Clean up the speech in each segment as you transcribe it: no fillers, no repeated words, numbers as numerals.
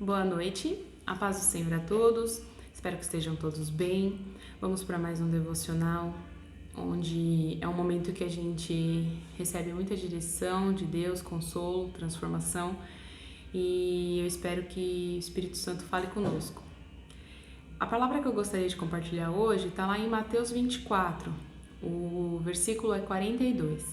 Boa noite, a paz do Senhor a todos, espero que estejam todos bem. Vamos para mais um devocional, onde é um momento que a gente recebe muita direção de Deus, consolo, transformação, e eu espero que o Espírito Santo fale conosco. A palavra que eu gostaria de compartilhar hoje está lá em Mateus 24, o versículo é 42.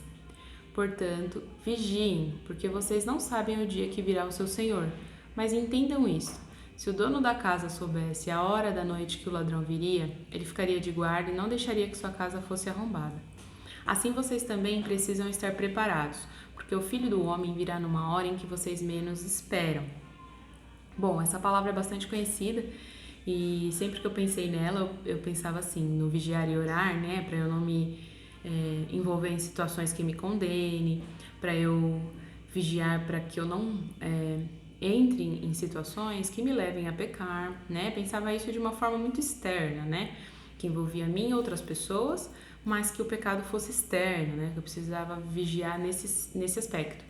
Portanto, vigiem, porque vocês não sabem o dia que virá o seu Senhor. Mas entendam isso: se o dono da casa soubesse a hora da noite que o ladrão viria, ele ficaria de guarda e não deixaria que sua casa fosse arrombada. Assim vocês também precisam estar preparados, porque o Filho do Homem virá numa hora em que vocês menos esperam. Bom, essa palavra é bastante conhecida e sempre que eu pensei nela, eu pensava assim, no vigiar e orar, né, para eu não me envolver em situações que me condene, para eu vigiar para que eu não entre em situações que me levem a pecar, né? Pensava isso de uma forma muito externa, né? Que envolvia mim e outras pessoas, mas que o pecado fosse externo, né? Que eu precisava vigiar nesse aspecto.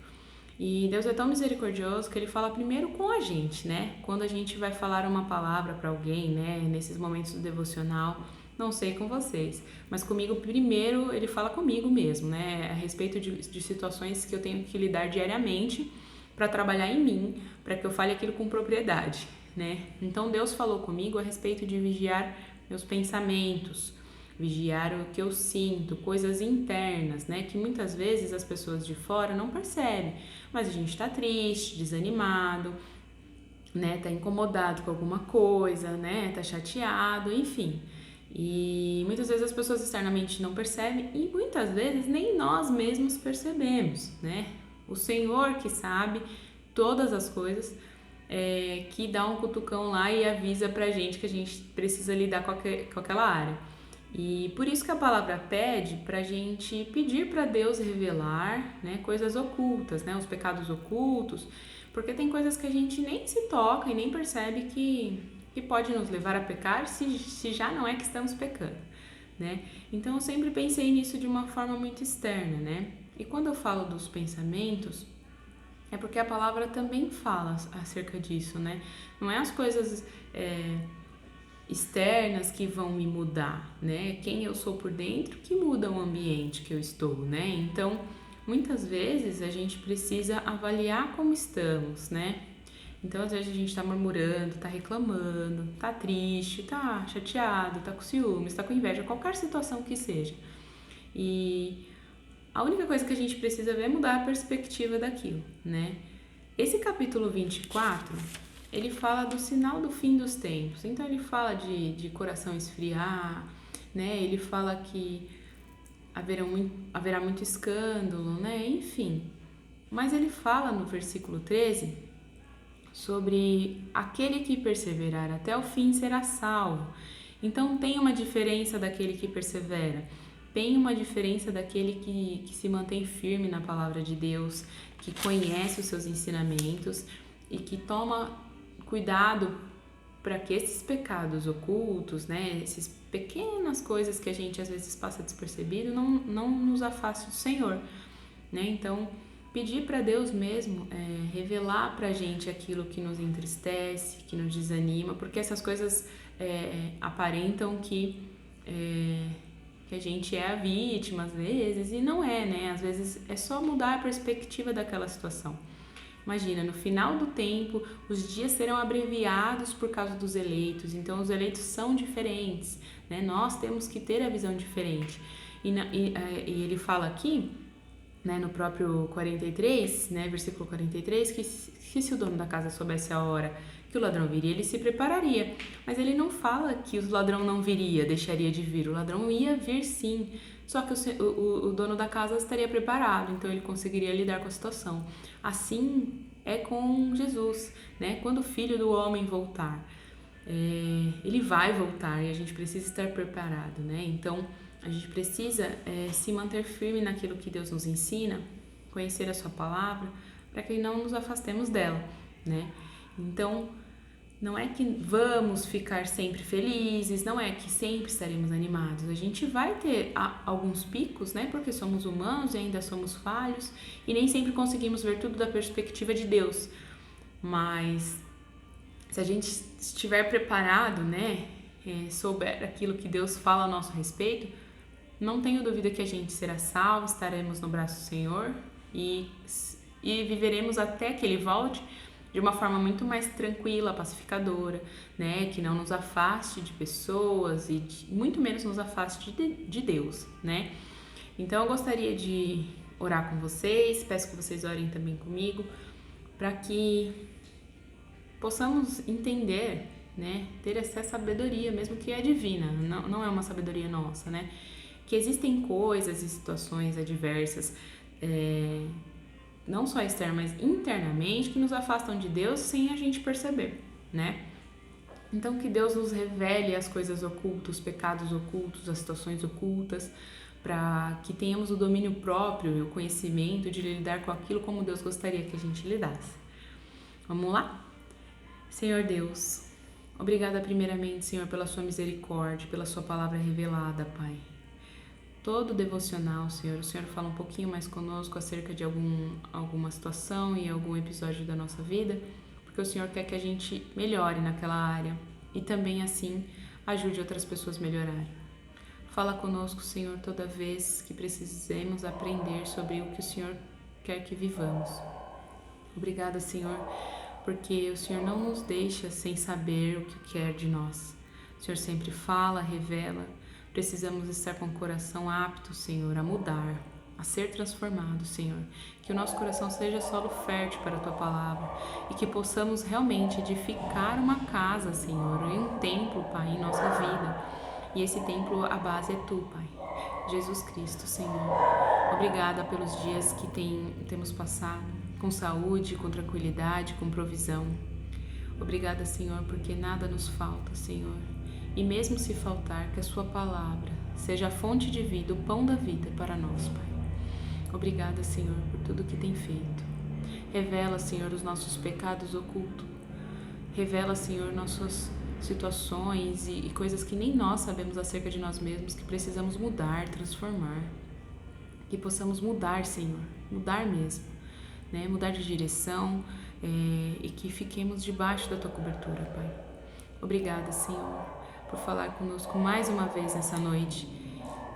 E Deus é tão misericordioso que Ele fala primeiro com a gente, né? Quando a gente vai falar uma palavra para alguém, né? Nesses momentos do devocional, não sei com vocês, mas comigo primeiro Ele fala comigo mesmo, né? A respeito de situações que eu tenho que lidar diariamente para trabalhar em mim, para que eu fale aquilo com propriedade, né? Então Deus falou comigo a respeito de vigiar meus pensamentos, vigiar o que eu sinto, coisas internas, né? Que muitas vezes as pessoas de fora não percebem, mas a gente está triste, desanimado, né? Tá incomodado com alguma coisa, né? Tá chateado, enfim. E muitas vezes as pessoas externamente não percebem e muitas vezes nem nós mesmos percebemos, né? O Senhor que sabe todas as coisas, que dá um cutucão lá e avisa pra gente que a gente precisa lidar com aquela área. E por isso que a palavra pede pra gente pedir para Deus revelar, né, coisas ocultas, né, os pecados ocultos, porque tem coisas que a gente nem se toca e nem percebe que pode nos levar a pecar se já não é que estamos pecando, né? Então eu sempre pensei nisso de uma forma muito externa, né? E quando eu falo dos pensamentos, é porque a palavra também fala acerca disso, né? Não é as coisas externas que vão me mudar, né? Quem eu sou por dentro que muda o ambiente que eu estou, né? Então, muitas vezes a gente precisa avaliar como estamos, né? Então, às vezes a gente tá murmurando, tá reclamando, tá triste, tá chateado, tá com ciúmes, tá com inveja, qualquer situação que seja. E a única coisa que a gente precisa ver é mudar a perspectiva daquilo, né? Esse capítulo 24, ele fala do sinal do fim dos tempos. Então ele fala de coração esfriar, né? Ele fala que haverá muito escândalo, né? Enfim. Mas ele fala no versículo 13 sobre aquele que perseverar até o fim será salvo. Então tem uma diferença daquele que persevera. Tem uma diferença daquele que se mantém firme na palavra de Deus, que conhece os seus ensinamentos e que toma cuidado para que esses pecados ocultos, né, essas pequenas coisas que a gente às vezes passa despercebido, não nos afaste do Senhor, né? Então, pedir para Deus mesmo revelar para a gente aquilo que nos entristece, que nos desanima, porque essas coisas aparentam que a gente é a vítima às vezes, e não é, né? Às vezes é só mudar a perspectiva daquela situação. Imagina, no final do tempo, os dias serão abreviados por causa dos eleitos, então os eleitos são diferentes, né? Nós temos que ter a visão diferente. E ele fala aqui, né, no próprio 43, né, versículo 43, que se o dono da casa soubesse a hora que o ladrão viria, ele se prepararia. Mas ele não fala que o ladrão não viria, deixaria de vir. O ladrão ia vir sim, só que o dono da casa estaria preparado, então ele conseguiria lidar com a situação. Assim é com Jesus, né? Quando o Filho do Homem voltar, ele vai voltar e a gente precisa estar preparado, né? Então a gente precisa se manter firme naquilo que Deus nos ensina, conhecer a sua palavra, para que não nos afastemos dela, né? Então, não é que vamos ficar sempre felizes, não é que sempre estaremos animados. A gente vai ter alguns picos, né? Porque somos humanos e ainda somos falhos e nem sempre conseguimos ver tudo da perspectiva de Deus. Mas se a gente estiver preparado, né, souber aquilo que Deus fala a nosso respeito, não tenho dúvida que a gente será salvo, estaremos no braço do Senhor e viveremos até que Ele volte de uma forma muito mais tranquila, pacificadora, né, que não nos afaste de pessoas e muito menos nos afaste de Deus, né. Então eu gostaria de orar com vocês, peço que vocês orem também comigo, para que possamos entender, né, ter essa sabedoria, mesmo que é divina, não é uma sabedoria nossa, né, que existem coisas e situações adversas, não só externa, mas internamente, que nos afastam de Deus sem a gente perceber, né. Então que Deus nos revele as coisas ocultas, os pecados ocultos, as situações ocultas, para que tenhamos o domínio próprio e o conhecimento de lidar com aquilo como Deus gostaria que a gente lidasse. Vamos lá? Senhor Deus, obrigada primeiramente, Senhor, pela sua misericórdia, pela sua palavra revelada, Pai. Todo devocional, Senhor, o Senhor fala um pouquinho mais conosco acerca de alguma situação e algum episódio da nossa vida, porque o Senhor quer que a gente melhore naquela área e também, assim, ajude outras pessoas a melhorarem. Fala conosco, Senhor, toda vez que precisemos aprender sobre o que o Senhor quer que vivamos. Obrigada, Senhor, porque o Senhor não nos deixa sem saber o que quer de nós. O Senhor sempre fala, revela. Precisamos estar com o coração apto, Senhor, a mudar, a ser transformado, Senhor. Que o nosso coração seja solo fértil para a Tua Palavra e que possamos realmente edificar uma casa, Senhor, e um templo, Pai, em nossa vida. E esse templo, a base é Tu, Pai, Jesus Cristo, Senhor. Obrigada pelos dias que temos passado com saúde, com tranquilidade, com provisão. Obrigada, Senhor, porque nada nos falta, Senhor. E mesmo se faltar, que a Sua palavra seja a fonte de vida, o pão da vida para nós, Pai. Obrigada, Senhor, por tudo que tem feito. Revela, Senhor, os nossos pecados ocultos. Revela, Senhor, nossas situações e coisas que nem nós sabemos acerca de nós mesmos, que precisamos mudar, transformar. Que possamos mudar, Senhor, mudar mesmo, né? Mudar de direção e que fiquemos debaixo da Tua cobertura, Pai. Obrigada, Senhor, por falar conosco mais uma vez nessa noite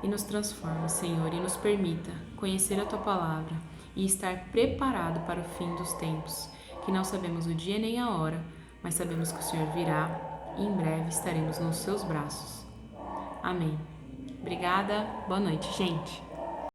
e nos transforma, Senhor, e nos permita conhecer a Tua palavra e estar preparado para o fim dos tempos, que não sabemos o dia nem a hora, mas sabemos que o Senhor virá e em breve estaremos nos Seus braços. Amém. Obrigada, boa noite, gente.